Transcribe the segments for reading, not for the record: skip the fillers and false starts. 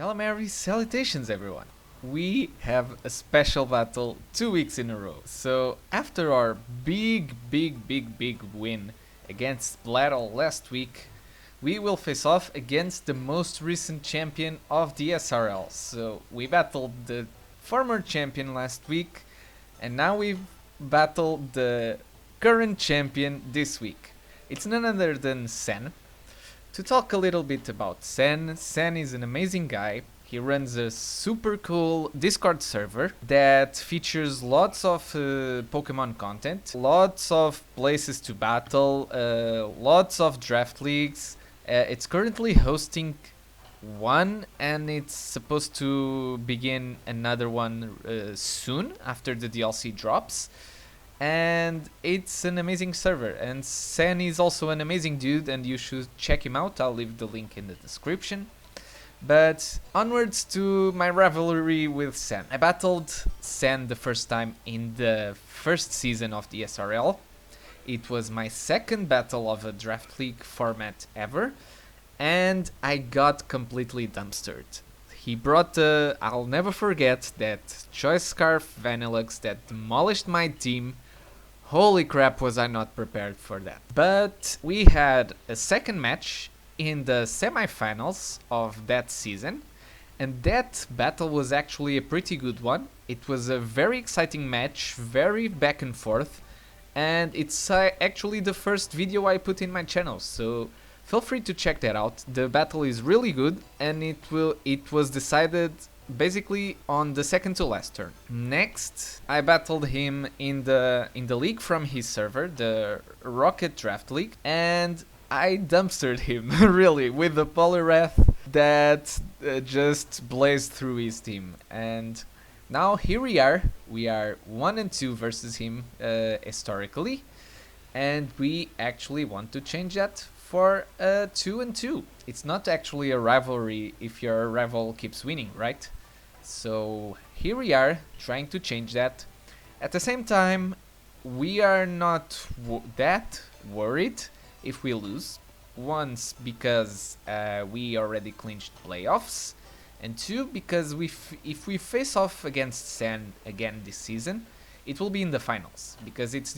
Calamari, salutations everyone! We have a special battle 2 weeks in a row. So after our big win against Blatle last week, we will face off against the most recent champion of the SRL. So we battled the former champion last week, and now we battle the current champion this week. It's none other than Sen. To talk a little bit about Sen is an amazing guy. He runs a super cool Discord server that features lots of Pokemon content, lots of places to battle, lots of draft leagues. It's currently hosting one, and it's supposed to begin another one soon after the DLC drops. And it's an amazing server, and Sen is also an amazing dude, and you should check him out. I'll leave the link in the description. But onwards to my rivalry with Sen. I battled Sen the first time in the first season of the SRL. It was my second battle of a draft league format ever, and I got completely dumpstered. He brought I'll never forget that Choice Scarf Vanillux that demolished my team. Holy crap, was I not prepared for that. But we had a second match in the semifinals of that season, and that battle was actually a pretty good one. It was a very exciting match, very back and forth, and it's actually the first video I put in my channel, so feel free to check that out. The battle is really good, and it was decided basically on the second to last turn. Next, I battled him in the league from his server, the Rocket Draft League, and I dumpstered him really with the Poliwrath that just blazed through his team. And now here we are 1-2 versus him historically, and we actually want to change that for 2-2. It's not actually a rivalry if your rival keeps winning, right? So here we are trying to change that. At the same time, we are not that worried if we lose. Once, because we already clinched playoffs, and two, because if we face off against Sen again this season, it will be in the finals, because it's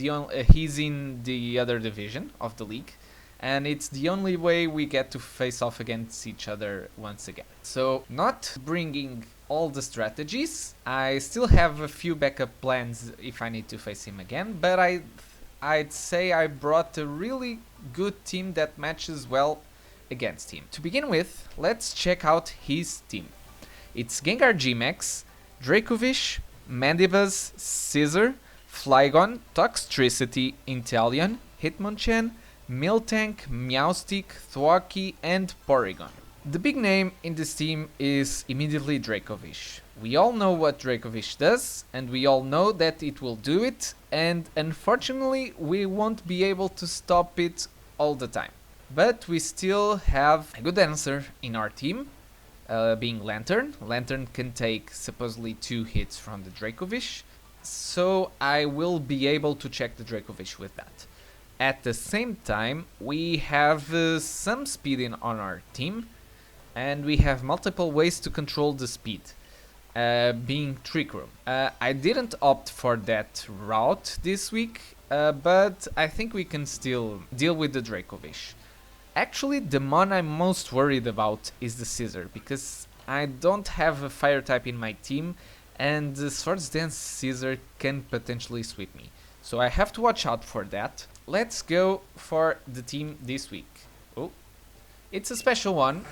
he's in the other division of the league, and it's the only way we get to face off against each other once again. So, not bringing all the strategies, I still have a few backup plans if I need to face him again, but I'd say I brought a really good team that matches well against him. To begin with, let's check out his team. It's Gengar G-Max, Dracovish, Mandibuzz, Scizor, Flygon, Toxtricity, Inteleon, Hitmonchan, Miltank, Meowstic, Thwackey, and Porygon. The big name in this team is immediately Dracovish. We all know what Dracovish does, and we all know that it will do it, and unfortunately we won't be able to stop it all the time. But we still have a good answer in our team, being Lantern. Lantern can take supposedly 2 hits from the Dracovish, so I will be able to check the Dracovish with that. At the same time, we have some speed on our team, and we have multiple ways to control the speed, being Trick Room. I didn't opt for that route this week, but I think we can still deal with the Dracovish. Actually, the mon I'm most worried about is the Scizor, because I don't have a fire type in my team, and the Swords Dance Scizor can potentially sweep me. So I have to watch out for that. Let's go for the team this week. Oh, it's a special one,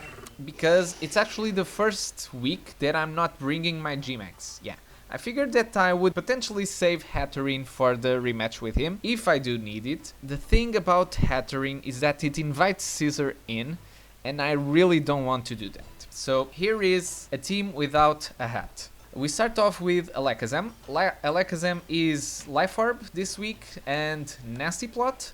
because it's actually the first week that I'm not bringing my G-Max. Yeah, I figured that I would potentially save Hatterene for the rematch with him, if I do need it. The thing about Hatterene is that it invites Scizor in, and I really don't want to do that. So here is a team without a hat. We start off with Alakazam. Alakazam is Life Orb this week and Nasty Plot.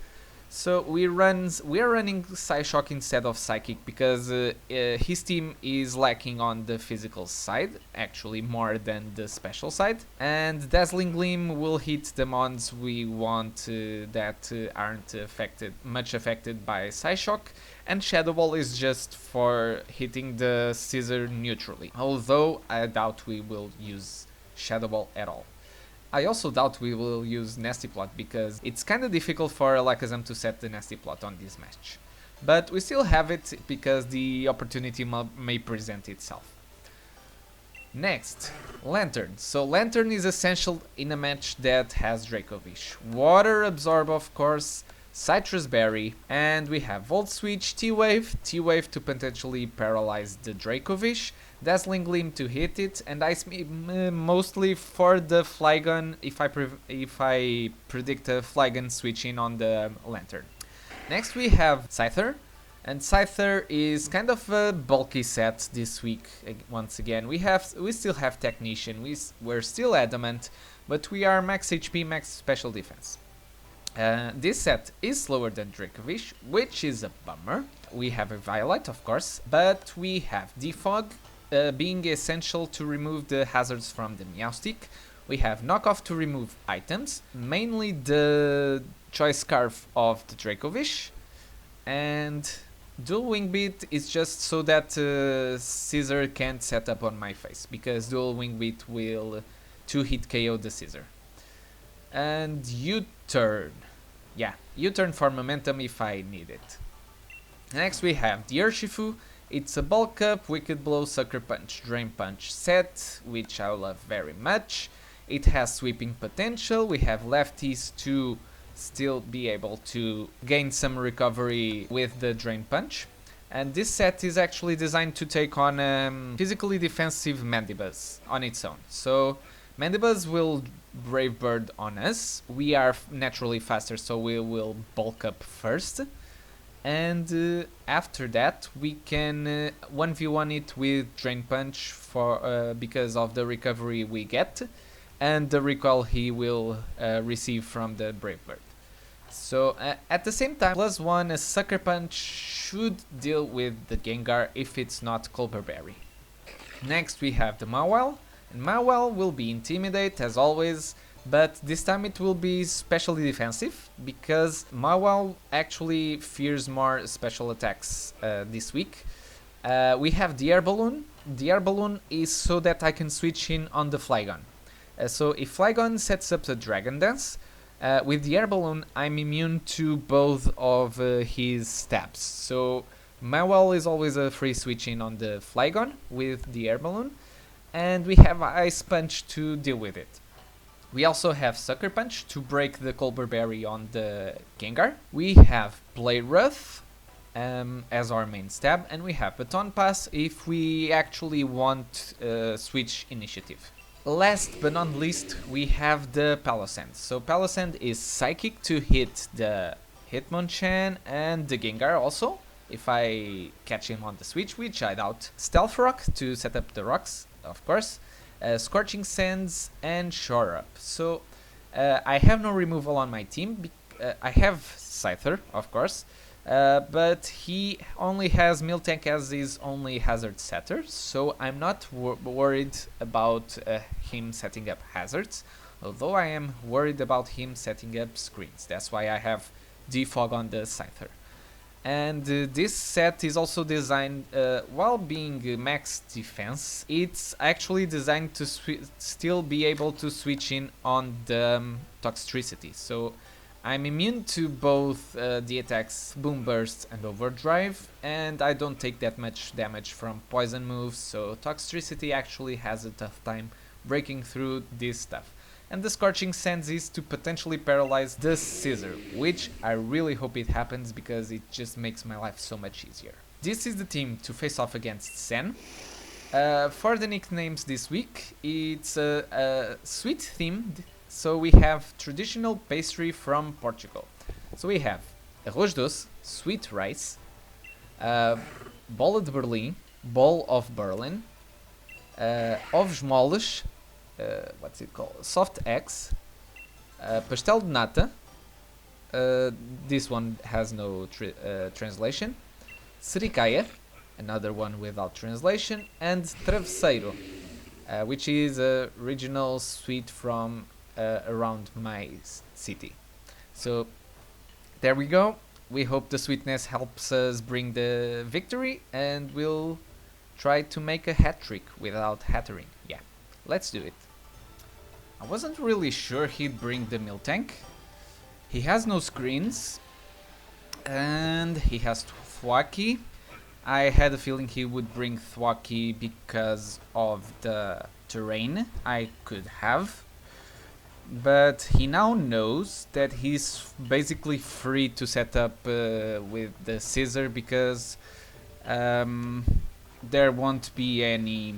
So we are running Psyshock instead of Psychic, because his team is lacking on the physical side, actually more than the special side. And Dazzling Gleam will hit the mons we want that aren't much affected by Psyshock. and Shadow Ball is just for hitting the scissor neutrally, although I doubt we will use Shadow Ball at all. I also doubt we will use Nasty Plot because it's kinda difficult for Alakazam to set the Nasty Plot on this match. But we still have it because the opportunity may present itself. Next, Lantern. So Lantern is essential in a match that has Dracovish. Water Absorb, of course, Citrus Berry, and we have Volt Switch, T-Wave to potentially paralyze the Dracovish, Dazzling Gleam to hit it, and Ice Beam mostly for the Flygon if I predict a Flygon switching on the Lantern. Next we have Scyther, and Scyther is kind of a bulky set this week. Once again, we still have Technician, we're still Adamant, but we are max HP, max special defense. This set is slower than Dracovish, which is a bummer. We have a Violet, of course, but we have Defog being essential to remove the hazards from the Meowstic. We have Knockoff to remove items, mainly the Choice Scarf of the Dracovish, and Dual Wingbeat is just so that Scissor can't set up on my face, because Dual Wingbeat will 2-hit KO the Scissor. And U-Turn. Yeah, U-Turn for momentum if I need it. Next we have the Urshifu. It's a Bulk Up, Wicked Blow, Sucker Punch, Drain Punch set, which I love very much. It has sweeping potential. We have lefties to still be able to gain some recovery with the Drain Punch. And this set is actually designed to take on physically defensive Mandibuzz on its own. So Mandibuzz will Brave Bird on us. We are naturally faster, so we will bulk up first. And after that we can 1v1 it with Drain Punch for because of the recovery we get and the recoil he will receive from the Brave Bird. So at the same time, +1 a Sucker Punch should deal with the Gengar if it's not Colbur Berry. Next we have the Mawile, and Mawile will be Intimidate as always, but this time it will be specially defensive because Mawile actually fears more special attacks this week. We have the Air Balloon. The Air Balloon is so that I can switch in on the Flygon. So if Flygon sets up the Dragon Dance, with the Air Balloon I'm immune to both of his stabs. So Mawile is always a free switch in on the Flygon with the Air Balloon, and we have Ice Punch to deal with it. We also have Sucker Punch to break the Colbur Berry on the Gengar. We have Blade Ruth as our main stab, and we have Baton Pass if we actually want switch initiative. Last but not least, we have the Palossand. So Palossand is Psychic to hit the Hitmonchan and the Gengar also, if I catch him on the switch, which I doubt. Stealth Rock to set up the rocks, of course. Scorching Sands and Shore Up. So I have no removal on my team. I have Scyther, of course, but he only has Miltank as his only hazard setter, so I'm not worried about him setting up hazards, although I am worried about him setting up screens. That's why I have Defog on the Scyther. And this set is also designed, while being max defense, it's actually designed to still be able to switch in on the Toxtricity. So I'm immune to both the attacks Boom Burst and Overdrive, and I don't take that much damage from poison moves, so Toxtricity actually has a tough time breaking through this stuff. And the Scorching Sands is to potentially paralyze the Scissor, which I really hope it happens because it just makes my life so much easier. This is the team to face off against Sen. For the nicknames this week, it's a sweet themed, so we have traditional pastry from Portugal. So we have arroz doce, sweet rice, bola de Berlim, ball of Berlin, ovos moles, what's it called? Soft eggs, pastel de nata. This one has no translation. Sericaya, another one without translation, and travesseiro, which is a regional sweet from around my city. So there we go. we hope the sweetness helps us bring the victory, and we'll try to make a hat trick without hattering. Yeah, let's do it. I wasn't really sure he'd bring the mill tank. He has no screens, and he has Thwacky. I had a feeling he would bring Thwacky because of the terrain I could have. But he now knows that he's basically free to set up with the scissor because there won't be any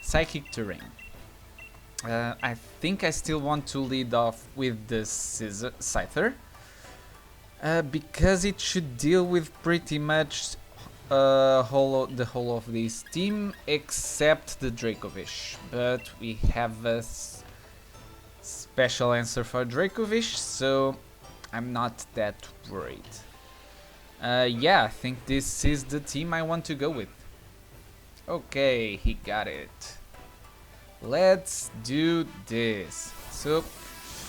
psychic terrain. I think I still want to lead off with the Scyther because it should deal with pretty much the whole of this team except the Dracovish. But we have a special answer for Dracovish, so I'm not that worried. Yeah, I think this is the team I want to go with. Okay, he got it. Let's do this. So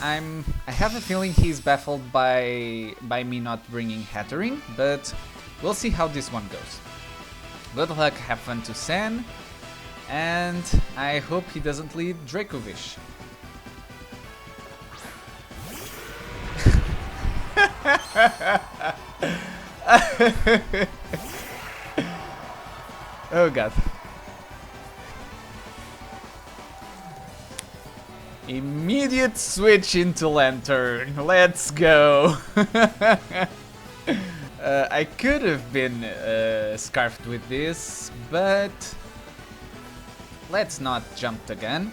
I have a feeling he's baffled by me not bringing Hattering, but we'll see how this one goes. Good luck, have fun to Sen, and I hope he doesn't lead Dracovish. Oh god. Immediate switch into Lantern. Let's go. I could have been scarfed with this, but let's not jump the gun.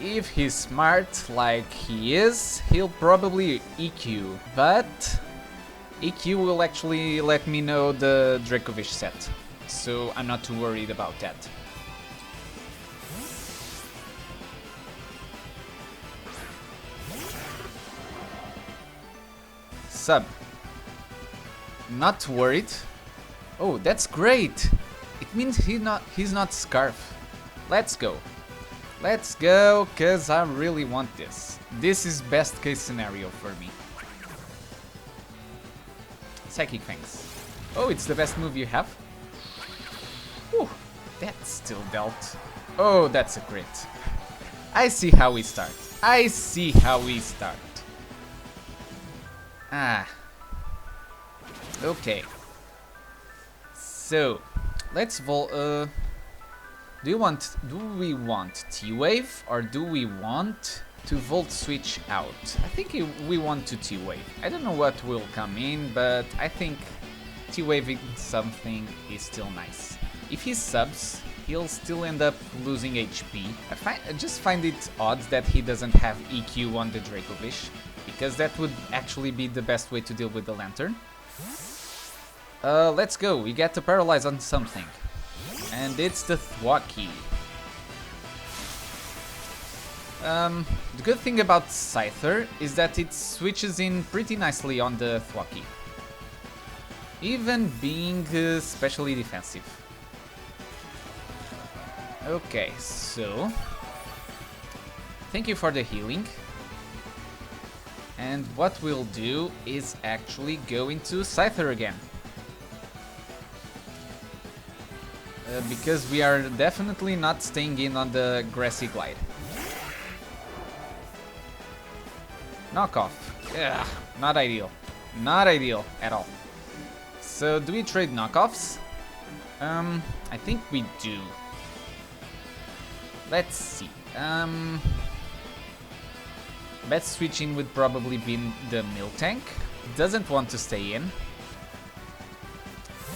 If he's smart like he is, he'll probably EQ, but EQ will actually let me know the Dracovish set, so I'm not too worried about that. Sub. Not worried. Oh, that's great. It means he's not Scarf. Let's go. Let's go, cause I really want this. This is best case scenario for me. Psychic Fangs. Oh, it's the best move you have? Whew, that's still dealt. Oh, that's a crit. I see how we start. I see how we start. Ah. Okay. So, let's do we want T-Wave or do we want to Volt Switch out? I think we want to T-Wave. I don't know what will come in, but I think T-Waving something is still nice. If he subs, he'll still end up losing HP. I just find it odd that he doesn't have EQ on the Dracovish, because that would actually be the best way to deal with the Lantern. Let's go, we get to paralyze on something. And it's the Thwacky. The good thing about Scyther is that it switches in pretty nicely on the Thwacky, even being specially defensive. Okay, so thank you for the healing. And what we'll do is actually go into Scyther again. Because we are definitely not staying in on the Grassy Glide. Knockoff. Ugh, not ideal. Not ideal at all. So do we trade knockoffs? I think we do. Let's see. Best switch in would probably be the Mill Tank. Doesn't want to stay in.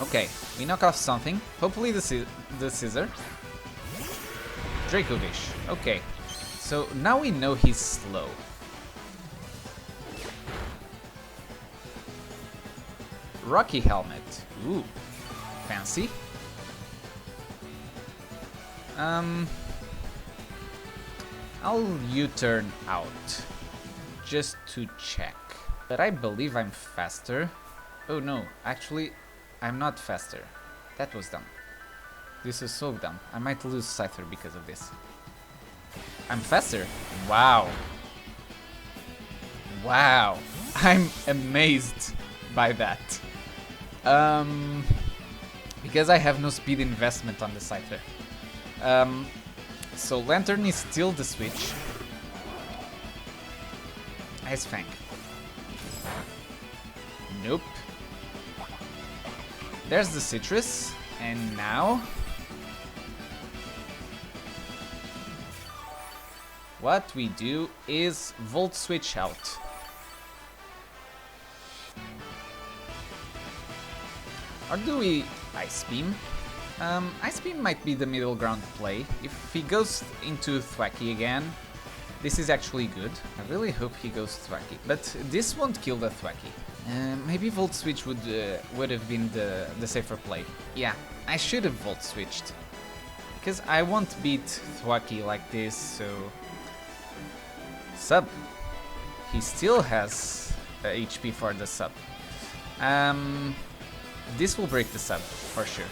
Okay, we knock off something. Hopefully the Scissor. Dracovish. Okay, so now we know he's slow. Rocky Helmet. Ooh, fancy. I'll U-turn out just to check. But I believe I'm faster. Oh no, actually I'm not faster. That was dumb. This is so dumb. I might lose Scyther because of this. I'm faster. Wow. Wow. I'm amazed by that. Because I have no speed investment on the Scyther. So Lantern is still the switch. Ice Fang. Nope. There's the Citrus. And now... what we do is Volt Switch out. Or do we Ice Beam? Ice Beam might be the middle ground play. If he goes into Thwacky again, this is actually good. I really hope he goes Thwacky, but this won't kill the Thwacky. Maybe Volt Switch would have been the safer play. Yeah, I should have Volt Switched. Because I won't beat Thwacky like this, so... Sub. He still has HP for the sub. This will break the sub, for sure.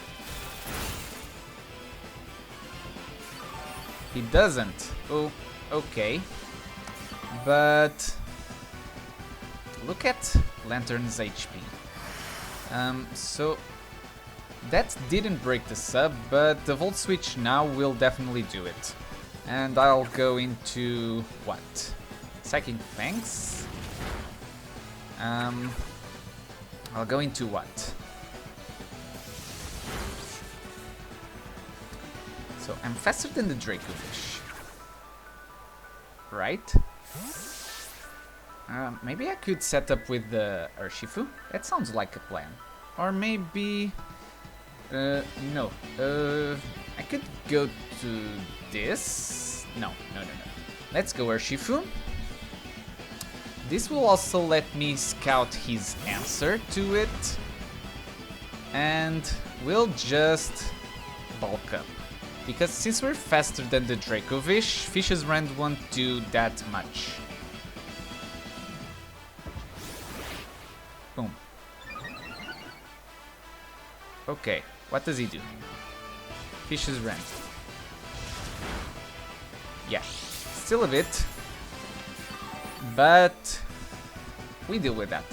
He doesn't. Oh, okay. But... look at Lantern's HP. So... that didn't break the sub, but the Volt Switch now will definitely do it. And I'll go into... what? Psychic Fangs? I'll go into what? So I'm faster than the Dracovish. Right? Maybe I could set up with the Urshifu? That sounds like a plan. Or maybe... no. I could go to this. No. Let's go Urshifu. This will also let me scout his answer to it. And we'll just bulk up. Because since we're faster than the Dracovish, Fish's Rend won't do that much. Boom. Okay, what does he do? Fish's Rend. Yeah, still a bit. But we deal with that.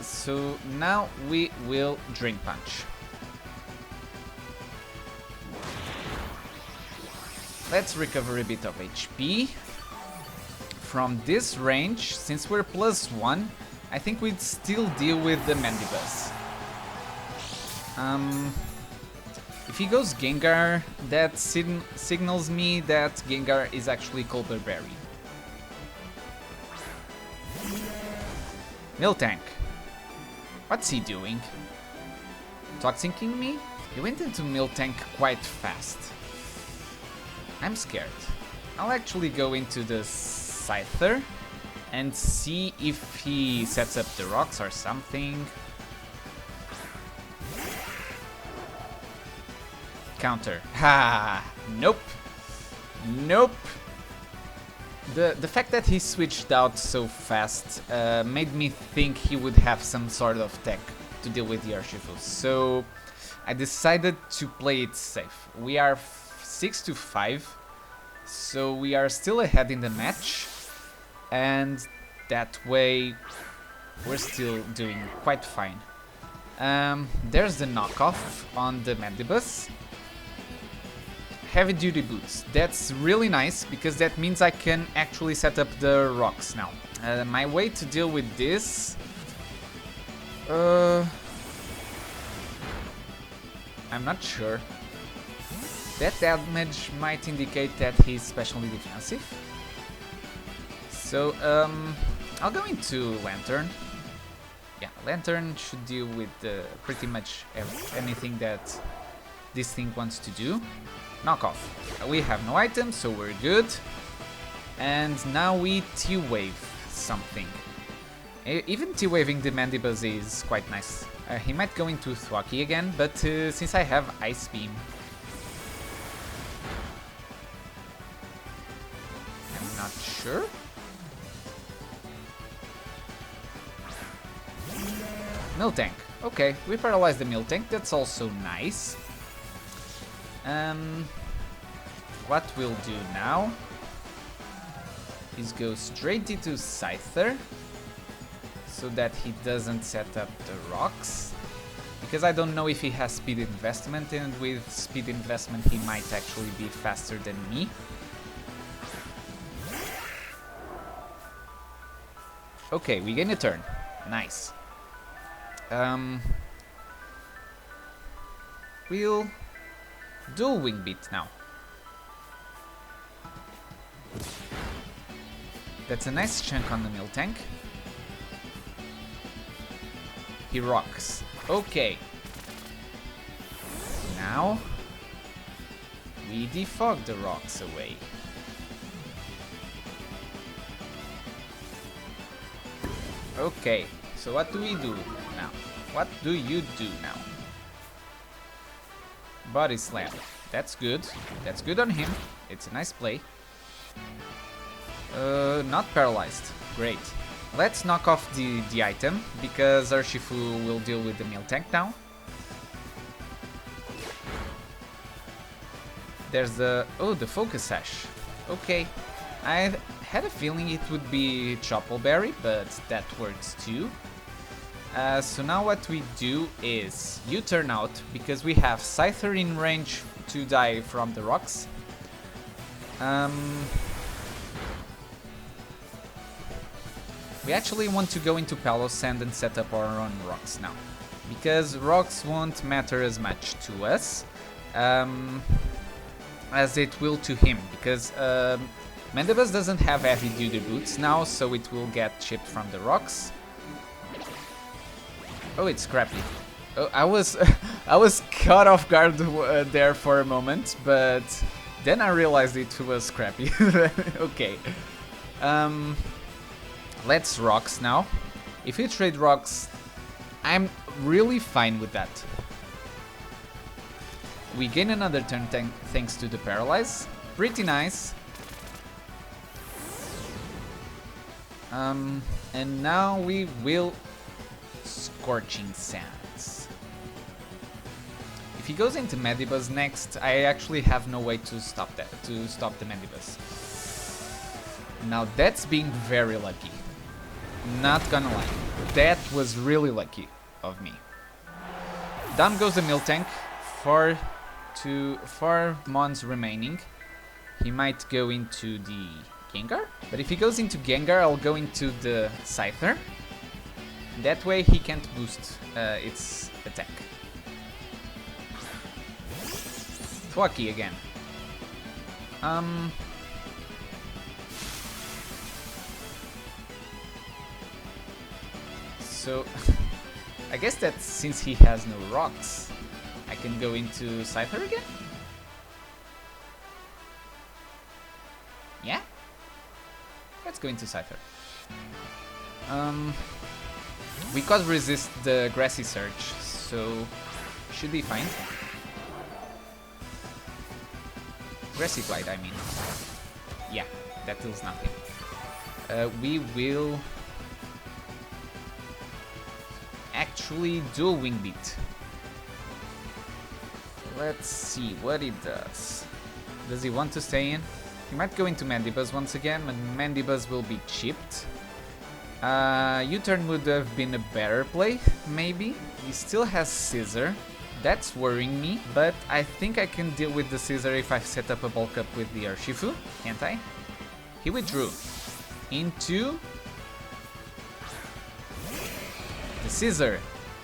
So now we will Drain Punch. Let's recover a bit of HP. From this range, since we're +1, I think we'd still deal with the Mandibuzz. If he goes Gengar, that signals me that Gengar is actually Colbur Berry. Miltank. What's he doing? Toxicking me? He went into Miltank quite fast. I'm scared. I'll actually go into the Scyther and see if he sets up the rocks or something. Counter. Ha! Nope. Nope. The fact that he switched out so fast made me think he would have some sort of tech to deal with the Urshifu. So I decided to play it safe. We are 6-5, so we are still ahead in the match, and that way we're still doing quite fine. There's the knockoff on the Mandibuzz. Heavy duty boots. That's really nice because that means I can actually set up the rocks now. My way to deal with this... I'm not sure. That damage might indicate that he's specially defensive. So, I'll go into Lantern. Yeah, Lantern should deal with pretty much anything that this thing wants to do. Knockoff. We have no items, so we're good. And now we T-Wave something. Even T-Waving the Mandibuzz is quite nice. He might go into Thwacky again, but since I have Ice Beam... I'm not sure. Miltank. Okay, we paralyzed the Miltank, that's also nice. What we'll do now is go straight into Scyther so that he doesn't set up the rocks. Because I don't know if he has speed investment, and with speed investment he might actually be faster than me. Okay, we gain a turn. Nice. We'll dual Wingbeat now. That's a nice chunk on the mill tank. He rocks. Okay. Now we defog the rocks away. Okay, so what do we do now? What do you do now? Body slam. That's good. That's good on him. It's a nice play. Not paralyzed. Great. Let's knock off the item, because Urshifu will deal with the mill tank now. There's the... oh, the focus sash. Okay. I had a feeling it would be Choppleberry, but that works too. So now what we do is U-turn out, because we have Scyther in range to die from the rocks. We actually want to go into Palos Sand and set up our own rocks now, because rocks won't matter as much to us as it will to him, because Mandibus doesn't have heavy duty boots now, so it will get chipped from the rocks. Oh, it's Scrappy. Oh, I was I was caught off guard there for a moment, but then I realized it was Scrappy. Okay. Let's rocks now. If you trade rocks, I'm really fine with that. We gain another turn thanks to the paralyze. Pretty nice. And now we will Scorching Sands. If he goes into Mandibus next, I actually have no way to stop that, to stop the Mandibus. Now that's being very lucky. Not gonna lie, that was really lucky of me. Down goes the mill tank. Four mons remaining. He might go into the Gengar, but if he goes into Gengar, I'll go into the Scyther. That way he can't boost its attack. Thwacky again. So I guess that since he has no rocks, I can go into Scyther again? Yeah? Let's go into Scyther. We could resist the Grassy Surge, so should be fine. Grassy Glide, I mean. Yeah, that deals nothing. We will actually do a Wingbeat. Let's see what it does. Does he want to stay in? He might go into Mandibuzz once again, but Mandibuzz will be chipped. U-turn would have been a better play, maybe. He still has Scissor. That's worrying me, but I think I can deal with the Scissor if I set up a bulk up with the Urshifu, can't I? He withdrew into the Scissor.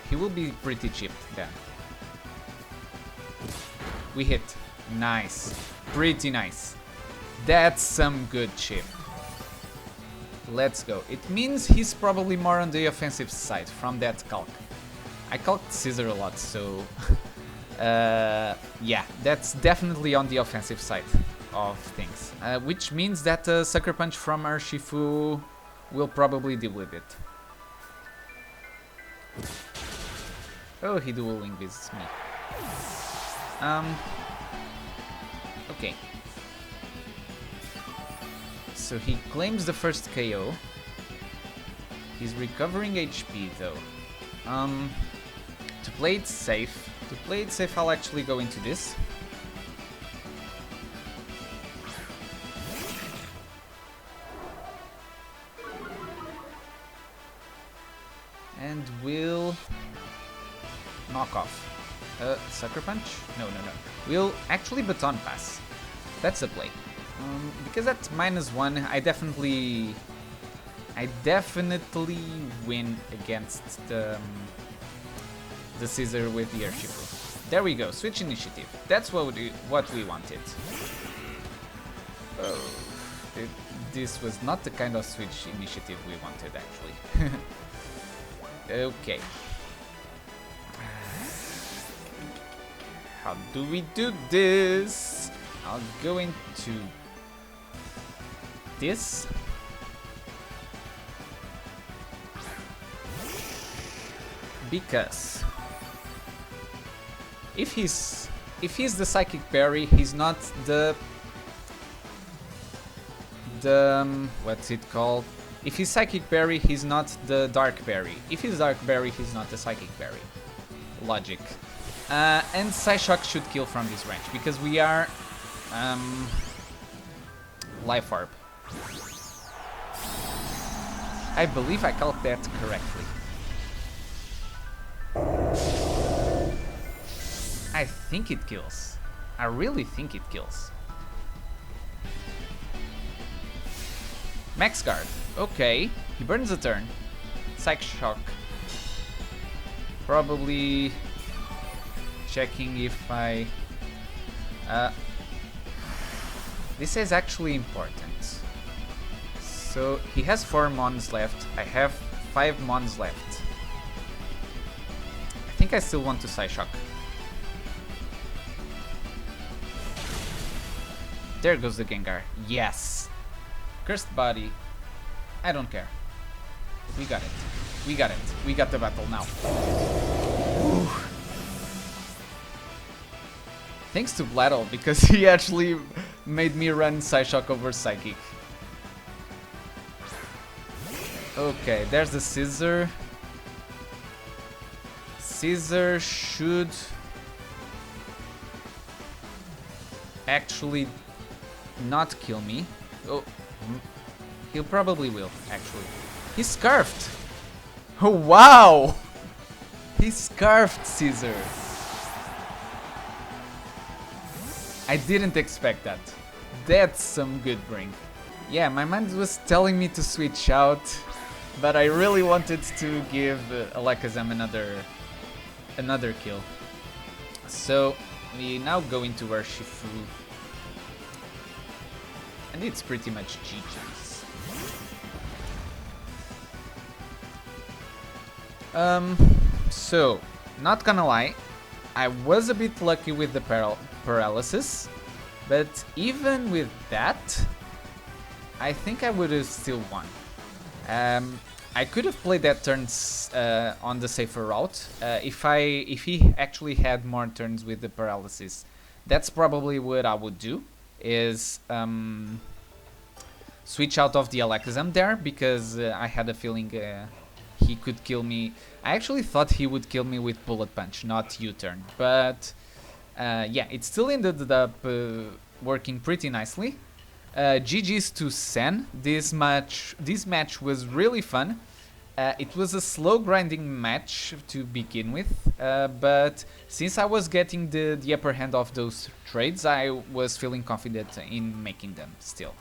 He will be pretty chipped then. We hit. Nice. Pretty nice. That's some good chip. Let's go. It means he's probably more on the offensive side from that calc. I calced Scissor a lot, so yeah, that's definitely on the offensive side of things. Which means that Sucker Punch from Urshifu will probably deal with it. Oh, he dual wing visits me. Okay. So he claims the first KO. He's recovering HP though. To play it safe, I'll actually go into this. we'll knock off. Sucker punch? No. We'll actually baton pass. That's the play. Because at -1, I definitely win against the scissor with the airship. There we go. Switch initiative. That's what we wanted. Oh, this was not the kind of switch initiative we wanted, actually. Okay. How do we do this? I'll go into this. Because if he's the psychic berry, he's not the what's it called? If he's psychic berry, he's not the dark berry. If he's dark berry, he's not the psychic berry. Logic. And Psyshock should kill from this range because we are Life Orb. I believe I called that correctly. I think it kills. I really think it kills. Max Guard. Okay. He burns a turn. Psych Shock. Probably checking if I... this is actually important. So he has 4 mons left. I have 5 mons left. I think I still want to Psyshock. There goes the Gengar. Yes! Cursed Body. I don't care. We got it. We got it. We got the battle now. Ooh. Thanks to Blatle, because he actually made me run Psyshock over Psychic. Okay, there's the Scissor. Scissor should actually not kill me. Oh, he probably will, actually. He's Scarfed! Oh, wow! He Scarfed Scissor. I didn't expect that. That's some good bring. Yeah, my mind was telling me to switch out, but I really wanted to give Alakazam another kill. So we now go into Urshifu, and it's pretty much GG's. So not gonna lie, I was a bit lucky with the paralysis, but even with that, I think I would have still won. I could have played that turns on the safer route. If he actually had more turns with the paralysis, that's probably what I would do. Is switch out of the Alakazam there, because I had a feeling he could kill me. I actually thought he would kill me with Bullet Punch, not U-turn. But yeah, it still ended up working pretty nicely. GG's to Sen. This match was really fun. It was a slow grinding match to begin with, but since I was getting the upper hand of those trades, I was feeling confident in making them still.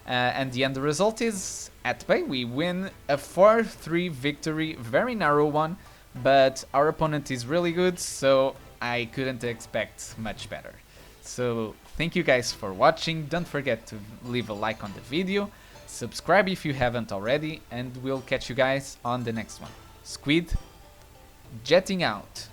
And the end result is, at Bay, we win a 4-3 victory, very narrow one, but our opponent is really good, so I couldn't expect much better. So thank you guys for watching. Don't forget to leave a like on the video, subscribe if you haven't already, and we'll catch you guys on the next one. Squid jetting out.